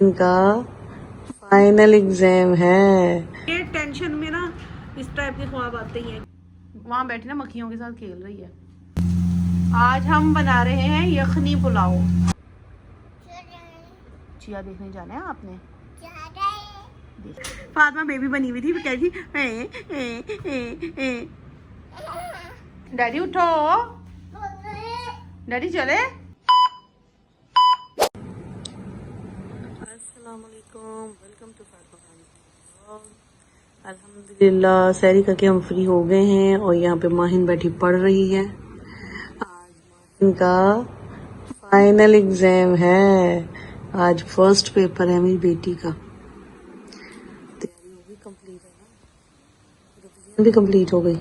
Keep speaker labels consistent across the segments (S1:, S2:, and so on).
S1: इनका final exam है।
S2: ये टेंशन में ना इस टाइप के ख्वाब आते ही हैं। वहाँ बैठी ना मक्खियों के साथ खेल रही है। आज हम बना रहे हैं यखनी पुलाव। चिया देखने जाना है आपने? फातिमा बेबी बनी हुई थी, कह रही थी डैडी उठो, डैडी चले।
S1: अस्सलामुअलैकुम, वेलकम टू फातिमा। अल्हम्दुलिल्लाह सहरी करके हम फ्री हो गए हैं और यहाँ पे माहिन बैठी पढ़ रही है। आज माहिन का फाइनल एग्जाम है। आज फर्स्ट पेपर है मेरी बेटी का। तैयारी हो गई, कंप्लीट है ना, रिवीजन भी कंप्लीट हो गई।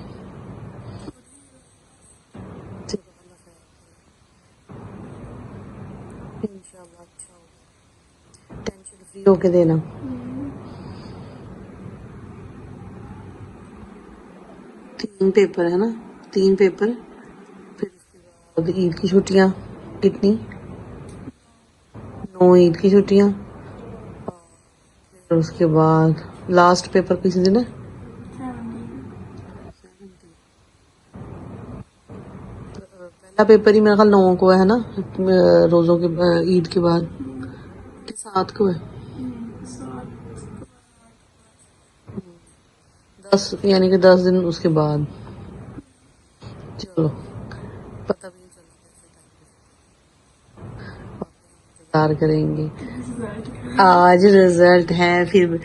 S1: इंशाल्लाह अच्छा होगा, टेंशन फ्री होके देना। तीन पेपर है ना, तीन पेपर, फिर उसके बाद ईद की छुट्टियां। कितनी? 9 ईद की छुट्टियां, फिर उसके बाद लास्ट पेपर किसी दिन है। पहला पेपर ही मेरे ख्याल 9 को है ना, रोजों के ईद के बाद के 7 को है। 10 यानी कि 10 दिन उसके बाद। चलो पता भी नहीं चला, इंतजार करेंगे। आज रिजल्ट है, फिर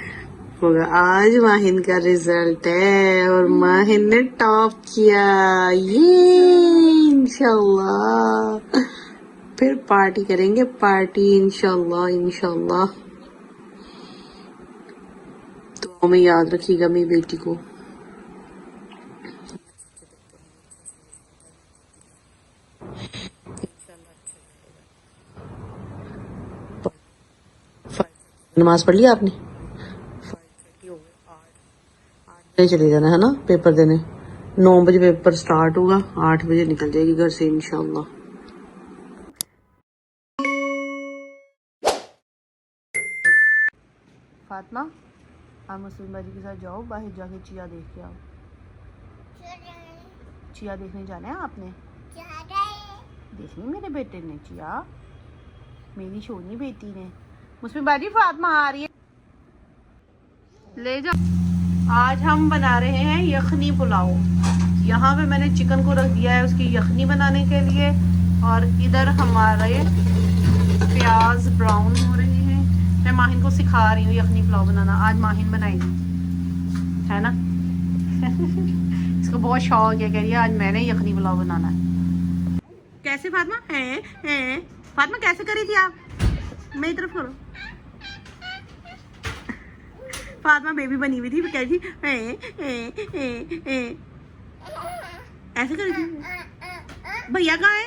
S1: होगा। आज माहिन का रिजल्ट है और माहिन ने टॉप किया, ये इंशाल्लाह। फिर पार्टी करेंगे, पार्टी इंशाल्लाह इंशाल्लाह। तो हमें याद रखिएगा मेरी बेटी को। नमाज पढ़ लिया आपने? 5:30 हो गए, 8 बजे चले जाना है ना पेपर देने। 9 बजे पेपर स्टार्ट होगा, 8 बजे निकल जाएगी घर से इंशाल्लाह।
S2: फातिमा, आप मुस्लिम बाजी के साथ जाओ, बाहर जाके चिया देख के आओ। चिया देखने जाना है आपने? देखनी मेरे बेटे ने चिया, मेरी छोटी बेटी ने। मुस्लिम बाजी फातिमा आ रही है, ले जाओ। आज हम बना रहे हैं यखनी पुलाव। यहाँ पे मैंने चिकन को रख दिया है उसकी यखनी बनाने के लिए, और इधर हमारे प्याज ब्राउन हो रहे हैं। मैं माहिन को सिखा रही हूँ यखनी पुलाव बनाना। आज माहिन बनाएगी, है ना? इसको बहुत शौक है, कह रही है आज मैंने यखनी पुलाव बनाना है। कैसे फातिमा? फातिमा कैसे करी थी आप? मेरी तरफ करो। फातिमा बेबी बनी हुई थी, कह रही थी ऐसे करी थी। भैया कहाँ है?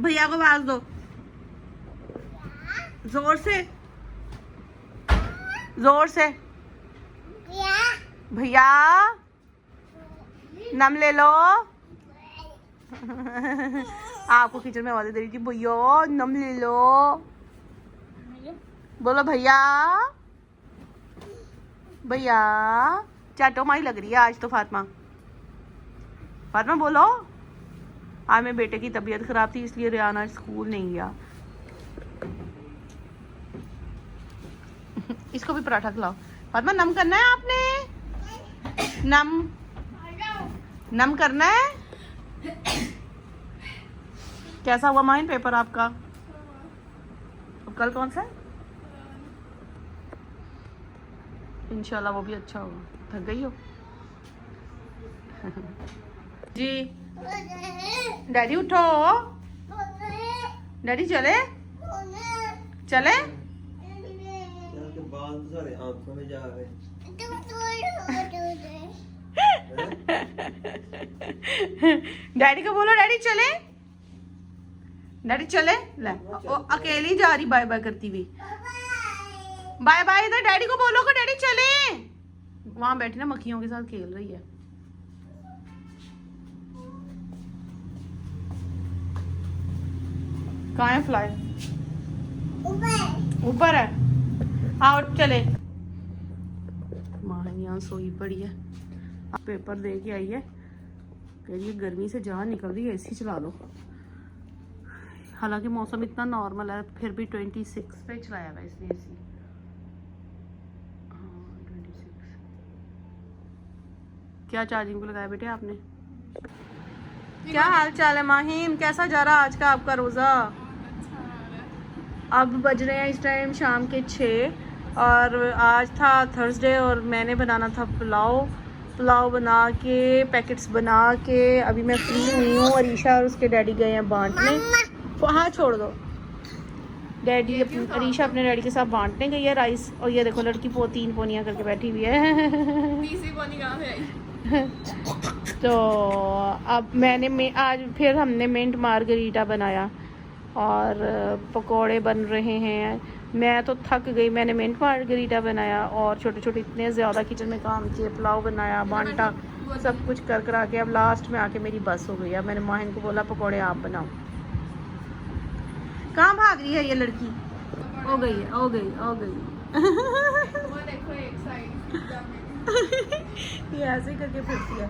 S2: भैया को आवाज दो जोर से, जोर से। भैया नाम ले लो। आपको किचन में आवाज़ दे रही थी, भैया नाम ले लो। बोलो भैया, भैया। चाटो मारी लग रही है आज तो फातिमा। फातिमा बोलो। आज मेरे बेटे की तबीयत खराब थी, इसलिए रेहान आज स्कूल नहीं गया। इसको भी पराठा खिलाओ। फातिमा नम करना है आपने, नम नम करना है। कैसा हुआ माइन पेपर आपका? अब कल कौन सा है? इंशाल्लाह वो भी अच्छा होगा। थक गई हो? जी डैडी उठो, डैडी चले, चले।
S3: बाल तो सारे आंखों में जा रहे।
S2: डैडी को बोलो डैडी चले, डैडी चले। ले वो अकेली जा रही बाय बाय करती हुई। बाय बाय इधर डैडी को बोलो को डैडी चले। वहां बैठी ना मक्खियों के साथ खेल रही है। कहाँ है फ्लाई? ऊपर है, आओ चले। माँ यहाँ सोई पड़ी है, पेपर दे के आई है, कह रही है गर्मी से जान निकल रही है, एसी चला लो। हालांकि मौसम इतना नॉर्मल है, फिर भी 26 पे चलाया हुआ इसने एसी। हाँ 26। क्या चार्जिंग पे लगाया बेटे आपने? क्या हाल चाल है माहिम, कैसा जा रहा आज का आपका रोज़ा? अब बज रहे हैं इस टाइम शाम के 6 और आज था थर्सडे और मैंने बनाना था पुलाव बना के पैकेट्स बना के अभी मैं फ्री हुई हूँ। अरीशा और उसके डैडी गए हैं बांटने। हाँ छोड़ दो, डैडी अरीशा अपने डैडी के साथ बांटने गई है राइस। और ये देखो लड़की 3 पोनियाँ करके बैठी हुई है।
S4: तीसरी पोनी कहाँ से आई?
S2: तो अब आज फिर हमने मिंट मार्गरीटा बनाया और पकोड़े बन रहे हैं। मैं तो थक गई, मैंने मिंट मार्गरीटा बनाया और छोटे छोटे इतने ज़्यादा किचन में काम किए, पुलाव बनाया, बांटा, सब कुछ कर करा के अब लास्ट में आके मेरी बस हो गई। अब मैंने माहिन को बोला पकोड़े आप बनाओ। कहाँ भाग रही है ये लड़की? हो गई है, हो गई।
S4: वो देखो एक साइड
S2: ये ऐसे ही करके फिरती है।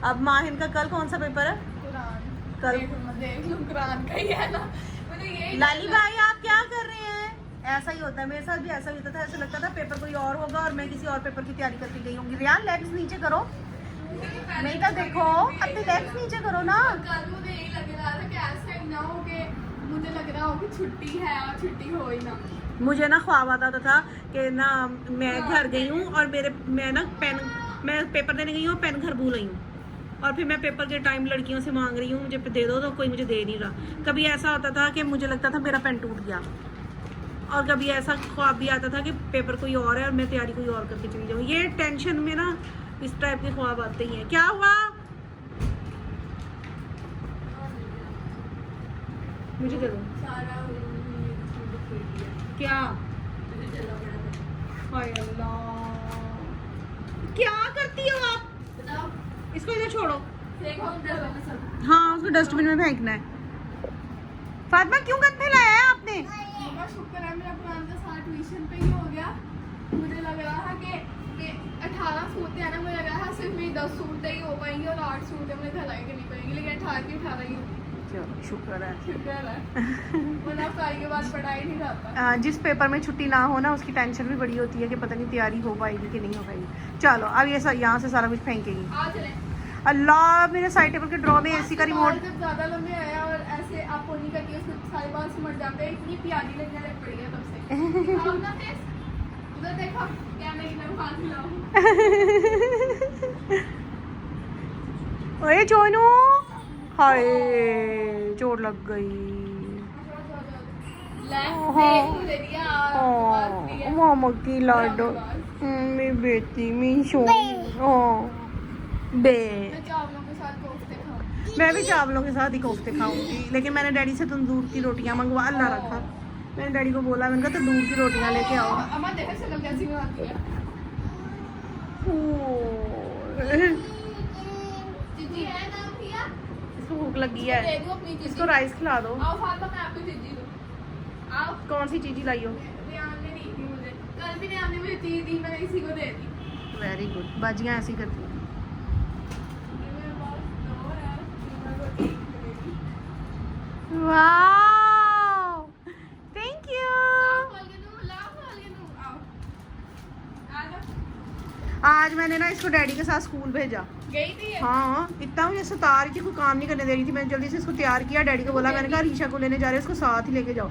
S2: अब माहिन का कल कौन सा पेपर है?
S4: कुरान।
S2: कल
S4: देख लो कुरान का ही है ना। मुझे यही
S2: लाली भाई आप क्या कर रहे हैं? ऐसा ही होता है, मेरे साथ भी ऐसा ही होता था। ऐसा लगता था पेपर कोई और होगा और मैं किसी और पेपर की तैयारी करके गई होंगी। रियान लेग्स नीचे करो, नहीं तो देखो अपने लेग्स नीचे करो ना।
S4: कल मुझे यही लग रहा था कि ऐसा ही ना हो कि मुझे लग रहा हो कि छुट्टी है और छुट्टी हो ही ना।
S2: मुझे ना ख्वाब आता था कि ना मैं घर गई हूँ और मैं पेपर देने गई हूँ, पेन घर भूल आई हूँ और फिर मैं पेपर के टाइम लड़कियों से मांग रही हूँ मुझे दे दो, तो कोई मुझे दे नहीं रहा। कभी ऐसा होता था कि मुझे लगता था मेरा पेन टूट गया और कभी ऐसा ख्वाब भी आता था कि पेपर कोई और है और मैं तैयारी कोई और करके चली जाऊँ। ये टेंशन में ना इस टाइप के ख्वाब आते ही हैं। क्या हुआ? मुझे दे दो।
S4: सारा
S2: क्या? हाय अल्लाह, क्या करती हो आप?
S4: बताओ,
S2: इसको इधर छोड़ो।
S4: देखो उधर में सब।
S2: हाँ उसको डस्टबिन में फेंकना है। फातिमा क्यों गंदे लाया है आपने?
S4: मम्मा शुक्र है मेरा कुरान का सारा ट्यूशन पे ही हो गया। मुझे लग रहा था कि 18 सूट है ना, मुझे लग रहा था सिर्फ मेरी 10 सूट ही हो पाएंगी और 8 सूट मुझे धलाई करनी पड़ेगी, लेकिन 18 की 18 ही होगी।
S2: चलो शुक्र है।
S4: शुक्र है वरना सारी के बाद पढ़ाई नहीं जाता।
S2: जिस पेपर में छुट्टी ना हो ना उसकी टेंशन भी बड़ी होती है कि पता नहीं तैयारी हो पाएगी कि नहीं हो पाएगी। चलो अब ये यहाँ से सारा कुछ फेंकेगी।
S4: आ चले।
S2: अल्लाह मेरे साइड टेबल के ड्रॉ में एसी का रिमोट।
S4: जब ज्यादा लंबे आया और ऐसे आप पोनी करके उसमें सारे बाल सिमट जाते हैं, इतनी प्यारी लगने लग पड़ी है तब से। आओ ना फेस, उधर देखो कैमरे की तरफ हाथ मिलाओ।
S2: ओए चोनू, हाय चोट लग गई।
S4: ले दिया
S2: मामा की लाडो मेरी बेटी मेरी सोनी बे।
S4: मैं चावलों के साथ कोफ्ते खाऊं।
S2: मैं भी चावलों के साथ ही कोफ्ते खाऊंगी, लेकिन मैंने डैडी से तंदूर की रोटियां मंगवा ला रखा। मैंने डैडी को बोला, मैंने कहा तंदूर की रोटियां लेके आओ।
S4: अम्मा देखो शक्ल कैसी बनाती है। जीजी है ना पिया?
S2: इसको भूख लगी है,
S4: दे दो अपनी जीजी।
S2: इसको राइस खिला दो।
S4: आओ फातिमा मैं आपको जीजी दूं। आओ।
S2: कौन सी चीज़ लाई हो?
S4: रियान ने दी थी मुझे, कल भी रियान ने मुझे चीज दी, मैंने इसी को दे दी।
S2: वेरी गुड, बाजियाँ ऐसी करती हैं। Wow thank you. आज मैंने ना इसको डैडी के साथ स्कूल भेजा।
S4: गई थी ये?
S2: हाँ इतना मुझे सता रही थी, कोई काम नहीं करने दे रही थी। मैंने जल्दी से इसको तैयार किया, डैडी को बोला, मैंने कहा अरीशा को लेने जा रहे हैं, इसको साथ ही लेके जाओ।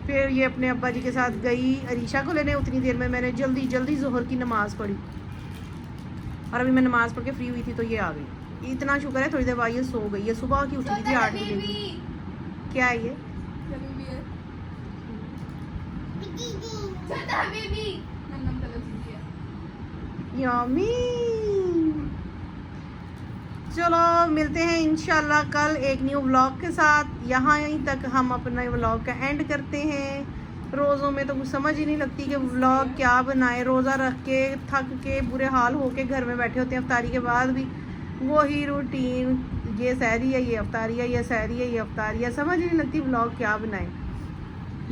S2: फिर ये अपने अब्बा जी के साथ गई अरीशा को लेने। उतनी देर में मैंने जल्दी जल्दी जोहर की नमाज़ पढ़ी और अभी मैं नमाज़ पढ़ के फ्री हुई थी तो ये आ गई। इतना शुक्र है थोड़ी देर बाद ये सो गई है। सुबह की उठी थी 8 बजे की। क्या है ये? यम्मी। चलो मिलते हैं इंशाल्लाह कल एक न्यू व्लॉग के साथ। यहाँ यहीं तक हम अपना व्लॉग का एंड करते हैं। रोज़ों में तो कुछ समझ ही नहीं लगती कि व्लॉग क्या बनाए। रोज़ा रख के थक के बुरे हाल हो के घर में बैठे होते हैं अफ्तारी के बाद भी वही रूटीन, ये सहरी है, ये अफ्तारी है, ये सहरी है, ये अफ्तारी है, समझ ही नहीं लगती व्लॉग क्या बनाए।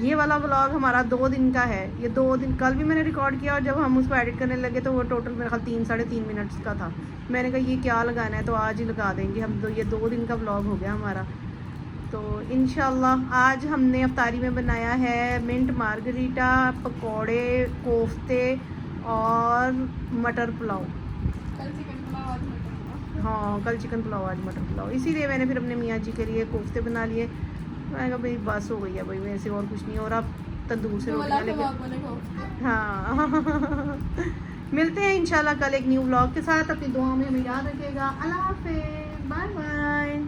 S2: ये वाला व्लॉग हमारा 2 दिन का है। ये 2 दिन, कल भी मैंने रिकॉर्ड किया और जब हम उसको एडिट करने लगे तो वो टोटल मेरे ख्याल 3-3.5 मिनट्स का था। मैंने कहा ये क्या लगाना है, तो आज ही लगा देंगे हम। ये 2 दिन का व्लॉग हो गया हमारा। तो इंशाल्लाह आज हमने अफ्तारी में बनाया है मिंट मार्गरीटा, पकोड़े, कोफ्ते और मटर पुलाव।
S4: कल चिकन पुलाव आज मटन पुलाव।
S2: हाँ, कल चिकन पुलाव आज मटर पुलाव। इसीलिए मैंने फिर अपने मियाँ जी के लिए कोफ्ते बना लिए। मैंने कहा भाई बस हो गई है भाई, मेरे से और कुछ नहीं हो रहा। तंदूर से रोटियाँ लेके हाँ मिलते हैं इंशाल्लाह कल एक न्यू व्लॉग के साथ। अपनी दुआ में हमें याद रखिएगा। अल्लाह हाफिज़, बाय बाय।